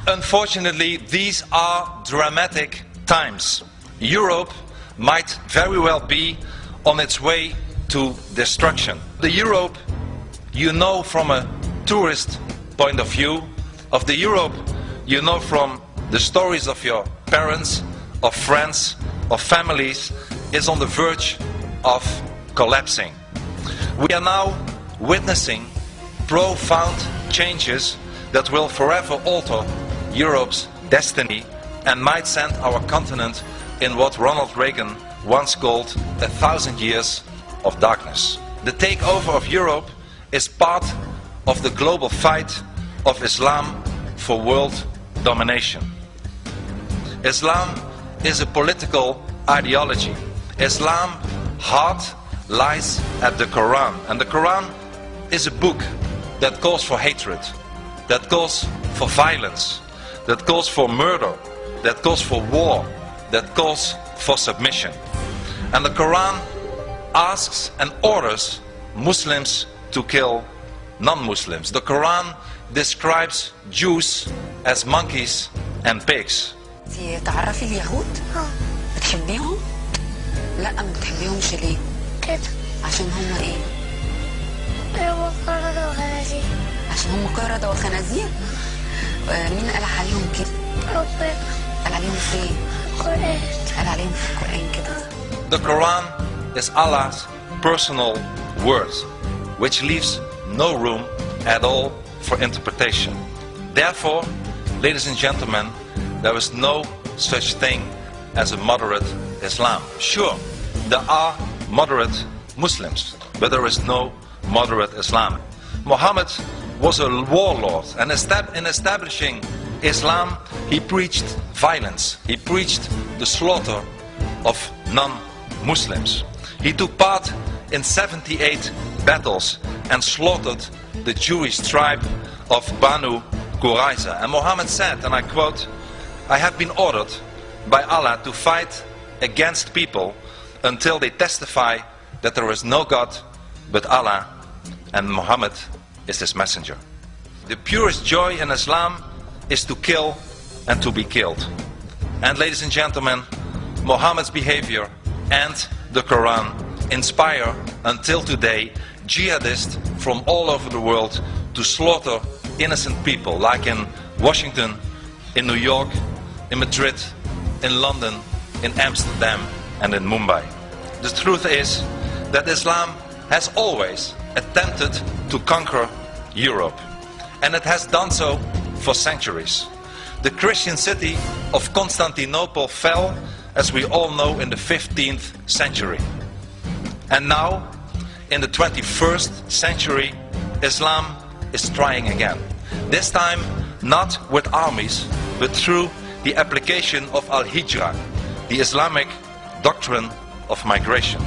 Unfortunately, these are dramatic times. Europe might very well be on its way to destruction. The Europe you know from a tourist point of view, of the Europe you know from the stories of your parents, of friends, of families, is on the verge of collapsing. We are now witnessing profound changes that will forever alter Europe's destiny and might send our continent in what Ronald Reagan once called 1,000 years of darkness. The takeover of Europe is part of the global fight of Islam for world domination. Islam is a political ideology. Islam's heart lies at the Quran, and the Quran is a book that calls for hatred, that calls for violence, that calls for murder, that calls for war, that calls for submission. And the Quran asks and orders Muslims to kill non-Muslims. The Quran describes Jews as monkeys and pigs. تعرفي اليهود؟ بتحبيهم؟ لا ما بتحبيهمش ليه؟ كده عشان هم ايه؟ هم قردة وخنازير. عشان هم قردة وخنازير؟ مين قال عليهم كده؟ ربنا. قال عليهم فين؟ القرآن. قال عليهم في القرآن كده. The Quran is Allah's personal word, which leaves no room at all for interpretation. Therefore, ladies and gentlemen, there is no such thing as a moderate Islam. Sure, there are moderate Muslims, but there is no moderate Islam. Muhammad was a warlord, and in establishing Islam, he preached violence. He preached the slaughter of non-Muslims. He took part in 78 battles and slaughtered the Jewish tribe of Banu Qurayza. And Muhammad said, and I quote, "I have been ordered by Allah to fight against people until they testify that there is no God but Allah and Muhammad is his messenger." The purest joy in Islam is to kill and to be killed. And ladies and gentlemen, Muhammad's behavior and the Quran inspire until today jihadists from all over the world to slaughter innocent people, like in Washington, in New York, in Madrid, in London, in Amsterdam and in Mumbai. The truth is that Islam has always attempted to conquer Europe, and it has done so for centuries. The Christian city of Constantinople fell, as we all know, in the 15th century. And now, in the 21st century, Islam is trying again. This time, not with armies, but through the application of Al-Hijra, the Islamic doctrine of migration.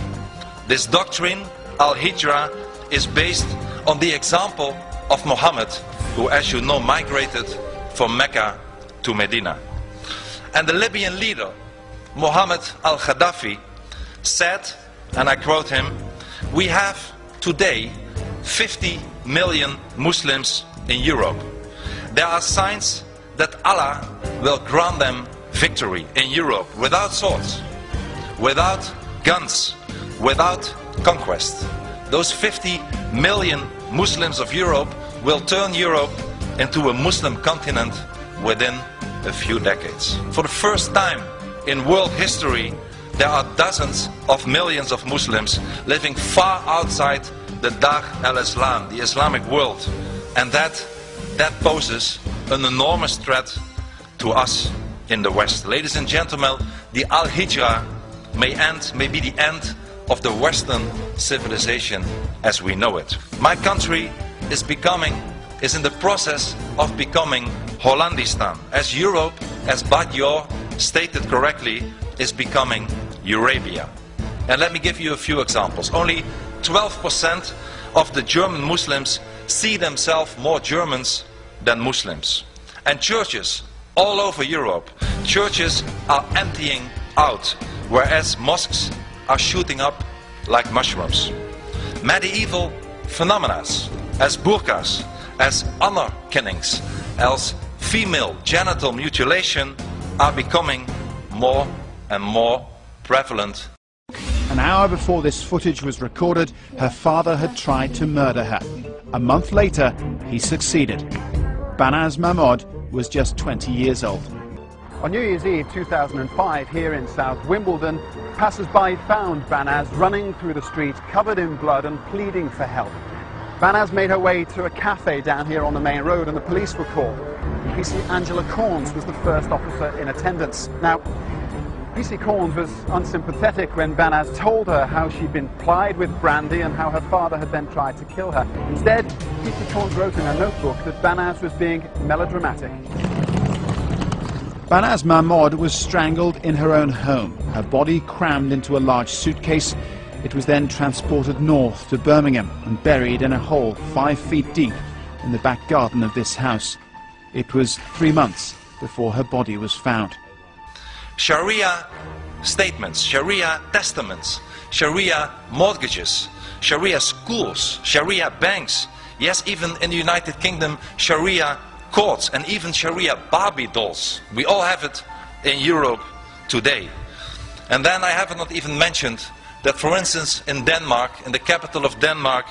This doctrine, Al-Hijra, is based on the example of Muhammad, who, as you know, migrated from Mecca to Medina. And the Libyan leader, Muhammad al-Gaddafi, said, and I quote him, "We have today 50 million Muslims in Europe. There are signs that Allah will grant them victory in Europe without swords, without guns, without conquest. Those 50 million Muslims of Europe will turn Europe into a Muslim continent within a few decades." For the first time in world history, there are dozens of millions of Muslims living far outside the Dar al-Islam, the Islamic world, and that poses an enormous threat to us in the West. Ladies and gentlemen, the Al-Hijra may be the end of the Western civilization as we know it. My country is in the process of becoming Hollandistan, as Europe, as Badiou stated correctly, is becoming Eurabia. And let me give you a few examples. Only 12% of the German Muslims see themselves more Germans than Muslims. And churches all over Europe, churches are emptying out, whereas mosques are shooting up like mushrooms. Medieval phenomena as burqas, as honor killings, as female genital mutilation are becoming more and more prevalent. An hour before this footage was recorded, her father had tried to murder her. A month later, he succeeded. Banaz Mahmoud was just 20 years old. On New Year's Eve 2005, here in South Wimbledon, passers-by found Banaz running through the street, covered in blood and pleading for help. Banaz made her way to a cafe down here on the main road and the police were called. PC Angela Corns was the first officer in attendance. Now, PC Corns was unsympathetic when Banaz told her how she'd been plied with brandy and how her father had then tried to kill her. Instead, PC Corns wrote in her notebook that Banaz was being melodramatic. Banaz Mahmoud was strangled in her own home, her body crammed into a large suitcase. It was then transported north to Birmingham and buried in a hole 5 feet deep in the back garden of this house. It was 3 months before her body was found. Sharia statements, Sharia testaments, Sharia mortgages, Sharia schools, Sharia banks, yes, even in the United Kingdom, Sharia courts and even Sharia Barbie dolls. We all have it in Europe today. And then I have not even mentioned that, for instance, in Denmark, in the capital of Denmark,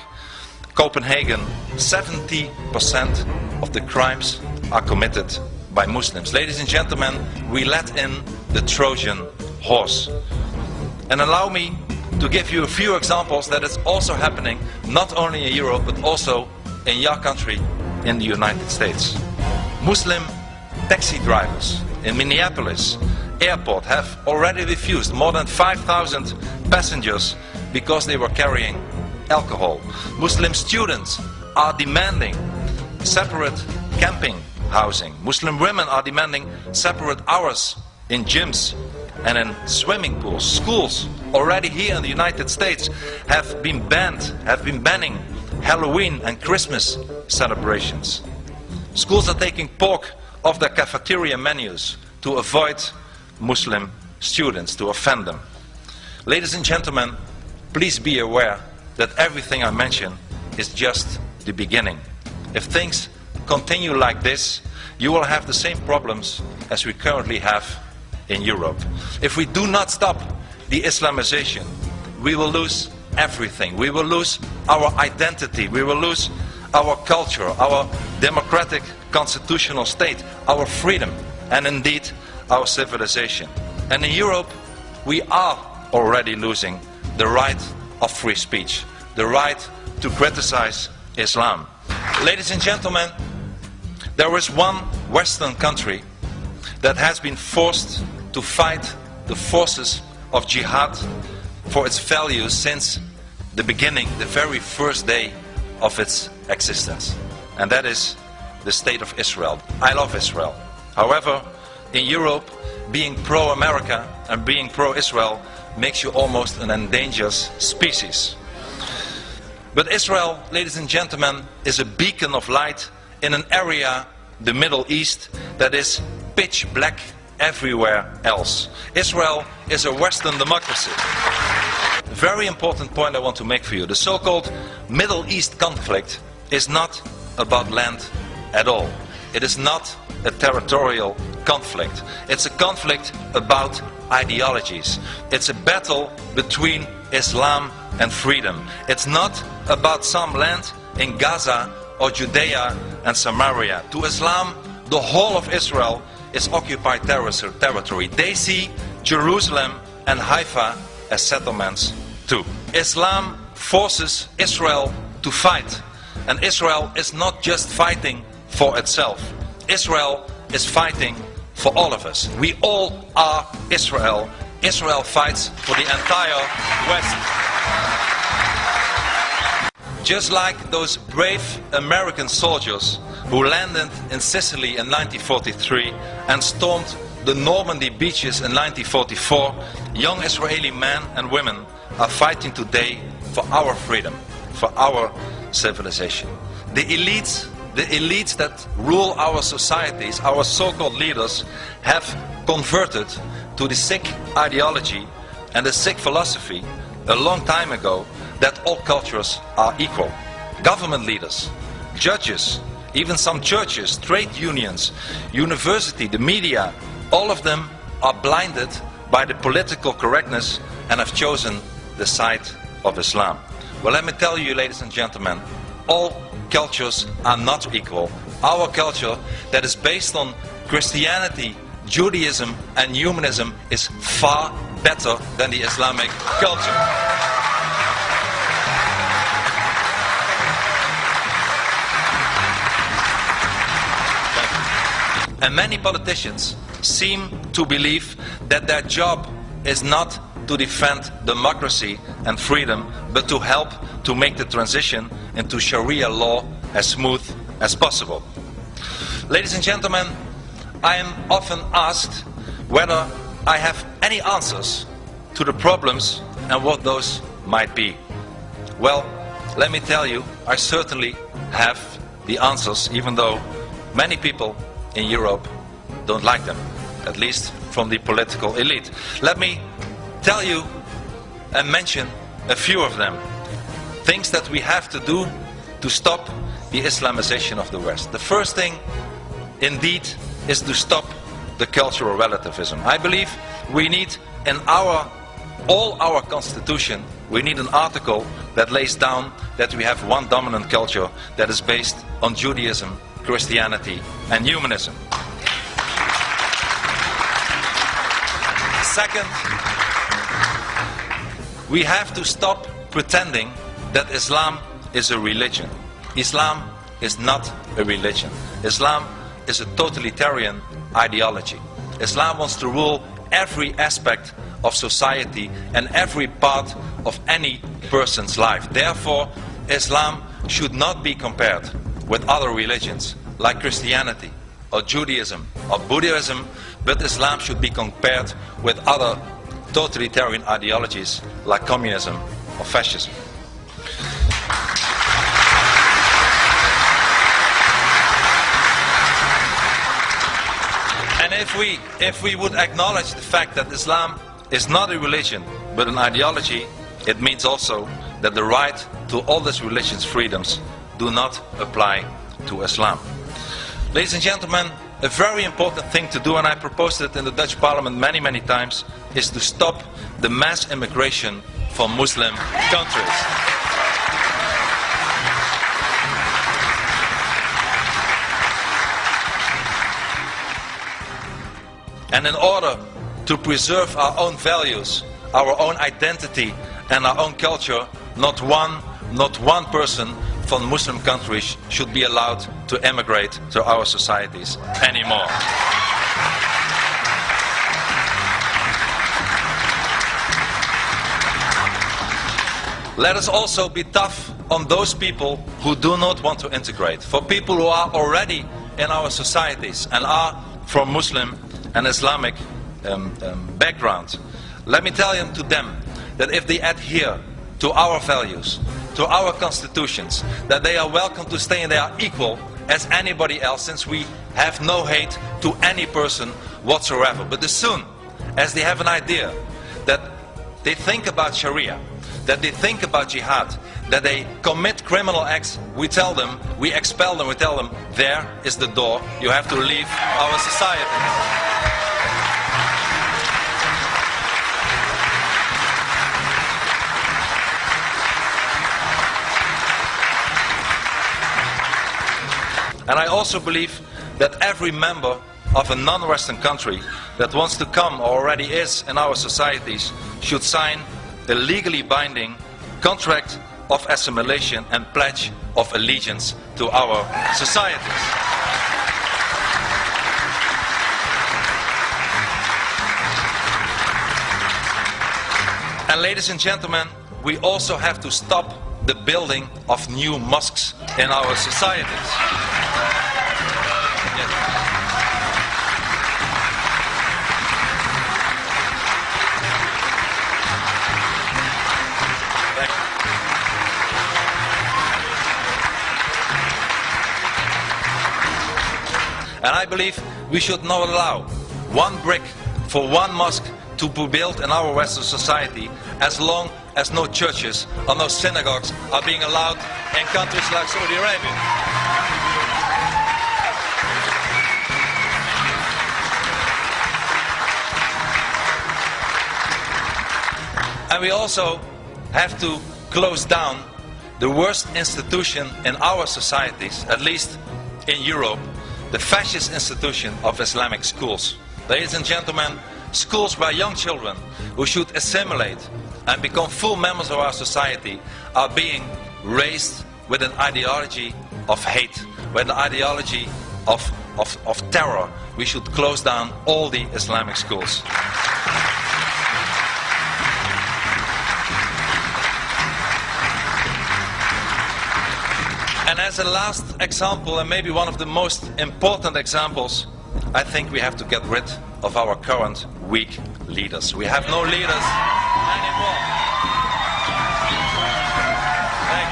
Copenhagen, 70% of the crimes are committed by Muslims. Ladies and gentlemen, we let in the Trojan horse. And allow me to give you a few examples that it's also happening not only in Europe but also in your country, in the United States. Muslim taxi drivers in Minneapolis airport have already refused more than 5,000 passengers because they were carrying alcohol. Muslim students are demanding separate camping housing. Muslim women are demanding separate hours in gyms and in swimming pools. Schools already here in the United States have been banning Halloween and Christmas celebrations. Schools are taking pork off their cafeteria menus to avoid Muslim students, to offend them. Ladies and gentlemen, please be aware that everything I mention is just the beginning. If things continue like this, you will have the same problems as we currently have in Europe. If we do not stop the Islamization, we will lose everything. We will lose our identity, we will lose our culture, our democratic constitutional state, our freedom, and indeed our civilization. And in Europe, we are already losing the right of free speech, the right to criticize Islam. Ladies and gentlemen, there is one Western country that has been forced to fight the forces of jihad for its values since the beginning, the very first day of its existence. And that is the state of Israel. I love Israel. However, in Europe, being pro-America and being pro-Israel makes you almost an endangered species. But Israel, ladies and gentlemen, is a beacon of light in an area, the Middle East, that is pitch black everywhere else. Israel is a Western democracy. Very important point I want to make for you. The so-called Middle East conflict is not about land at all. It is not a territorial conflict. It's a conflict about ideologies. It's a battle between Islam and freedom. It's not about some land in Gaza or Judea and Samaria. To Islam, the whole of Israel is occupied territory. They see Jerusalem and Haifa as settlements too. Islam forces Israel to fight. And Israel is not just fighting for itself. Israel is fighting for all of us. We all are Israel. Israel fights for the entire West. Just like those brave American soldiers who landed in Sicily in 1943 and stormed the Normandy beaches in 1944, young Israeli men and women are fighting today for our freedom, for our civilization. The elites that rule our societies, our so-called leaders, have converted to the sick ideology and the sick philosophy a long time ago that all cultures are equal. Government leaders, judges, even some churches, trade unions, university, the media, all of them are blinded by the political correctness and have chosen the side of Islam. Well, let me tell you, ladies and gentlemen, all cultures are not equal. Our culture that is based on Christianity, Judaism and humanism is far better than the Islamic culture. And many politicians seem to believe that their job is not to defend democracy and freedom, but to help to make the transition into Sharia law as smooth as possible. Ladies and gentlemen, I am often asked whether I have any answers to the problems and what those might be. Well, let me tell you, I certainly have the answers, even though many people in Europe don't like them, at least from the political elite. Let me tell you and mention a few of them. Things that we have to do to stop the Islamization of the West. The first thing, indeed, is to stop the cultural relativism. I believe we need in all our constitution, we need an article that lays down that we have one dominant culture that is based on Judaism, Christianity and humanism. Second, we have to stop pretending that Islam is a religion. Islam is not a religion. Islam is a totalitarian ideology. Islam wants to rule every aspect of society and every part of any person's life. Therefore, Islam should not be compared with other religions like Christianity or Judaism or Buddhism, but Islam should be compared with other totalitarian ideologies like communism or fascism. And if we would acknowledge the fact that Islam is not a religion but an ideology, it means also that the right to all these religious freedoms do not apply to Islam. Ladies and gentlemen, a very important thing to do, and I proposed it in the Dutch parliament many times, is to stop the mass immigration from Muslim countries. And in order to preserve our own values, our own identity and our own culture, not one person from Muslim countries should be allowed to emigrate to our societies anymore. Let us also be tough on those people who do not want to integrate. For people who are already in our societies and are from Muslim and Islamic background, let me tell to them that if they adhere to our values, to our constitutions, that they are welcome to stay and they are equal as anybody else, since we have no hate to any person whatsoever. But as soon as they have an idea that they think about Sharia, that they think about jihad, that they commit criminal acts, we tell them, we expel them, we tell them, there is the door, you have to leave our society. And I also believe that every member of a non-Western country that wants to come or already is in our societies should sign a legally binding contract of assimilation and pledge of allegiance to our societies. And ladies and gentlemen, we also have to stop the building of new mosques in our societies. And I believe we should not allow one brick for one mosque to be built in our Western society as long as no churches or no synagogues are being allowed in countries like Saudi Arabia. And we also have to close down the worst institution in our societies, at least in Europe, the fascist institution of Islamic schools. Ladies and gentlemen, schools where young children who should assimilate and become full members of our society are being raised with an ideology of hate, with an ideology of terror. We should close down all the Islamic schools. And as a last example, and maybe one of the most important examples, I think we have to get rid of our current weak leaders. We have no leaders anymore. Thank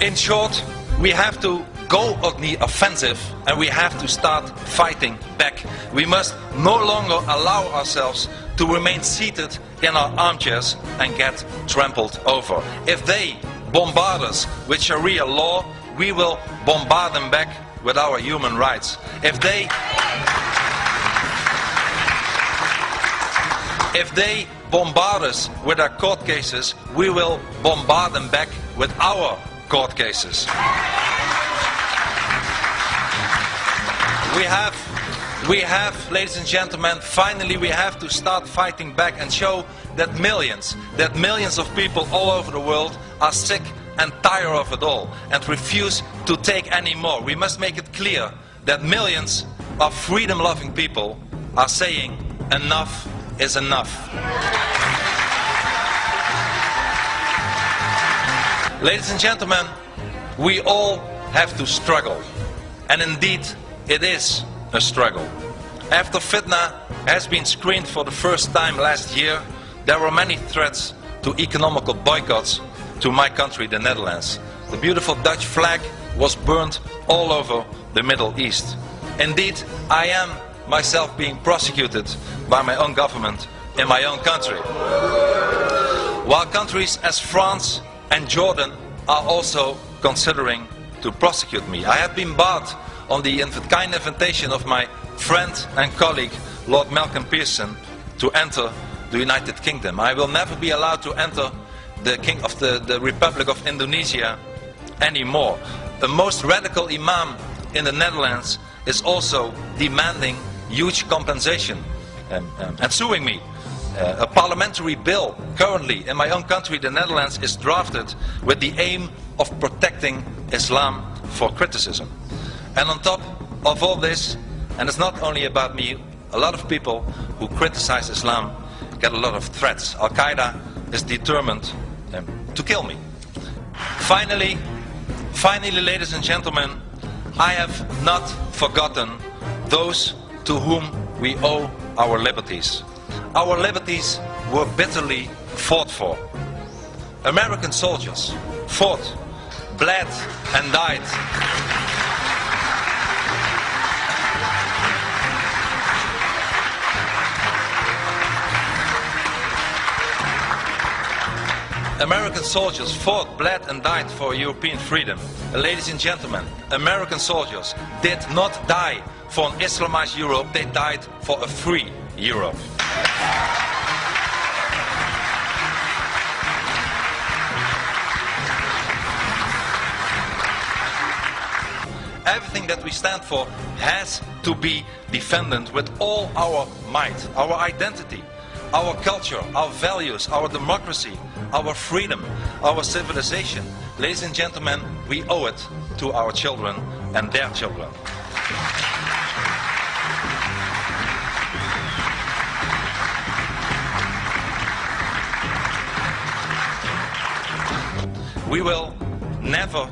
you. In short, we have to go on the offensive and we have to start fighting back. We must no longer allow ourselves to remain seated in our armchairs and get trampled over. If they bombard us with Sharia law, we will bombard them back with our human rights. If they bombard us with our court cases, we will bombard them back with our court cases. We have, ladies and gentlemen, finally we have to start fighting back and show that millions of people all over the world are sick and tired of it all and refuse to take any more. We must make it clear that millions of freedom-loving people are saying enough is enough. Ladies and gentlemen, we all have to struggle, and indeed it is a struggle. After Fitna has been screened for the first time last year, there were many threats to economical boycotts to my country, the Netherlands. The beautiful Dutch flag was burned all over the Middle East. Indeed, I am myself being prosecuted by my own government in my own country. While countries as France and Jordan are also considering to prosecute me. I have been barred on the kind invitation of my friend and colleague Lord Malcolm Pearson to enter the United Kingdom. I will never be allowed to enter the Republic of Indonesia anymore. The most radical imam in the Netherlands is also demanding huge compensation and suing me. A parliamentary bill currently in my own country, the Netherlands, is drafted with the aim of protecting Islam for criticism. And on top of all this, and it's not only about me, a lot of people who criticize Islam get a lot of threats. Al-Qaeda is determined to kill me. Finally, ladies and gentlemen, I have not forgotten those to whom we owe our liberties. Our liberties were bitterly fought for. American soldiers fought, bled and died. American soldiers fought, bled and died for European freedom. Ladies and gentlemen, American soldiers did not die for an Islamized Europe, they died for a free Europe. Everything that we stand for has to be defended with all our might, our identity, our culture, our values, our democracy, our freedom, our civilization. Ladies and gentlemen, we owe it to our children and their children. We will never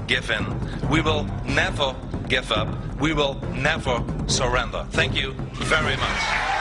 give in. We will never give up. We will never surrender. Thank you very much.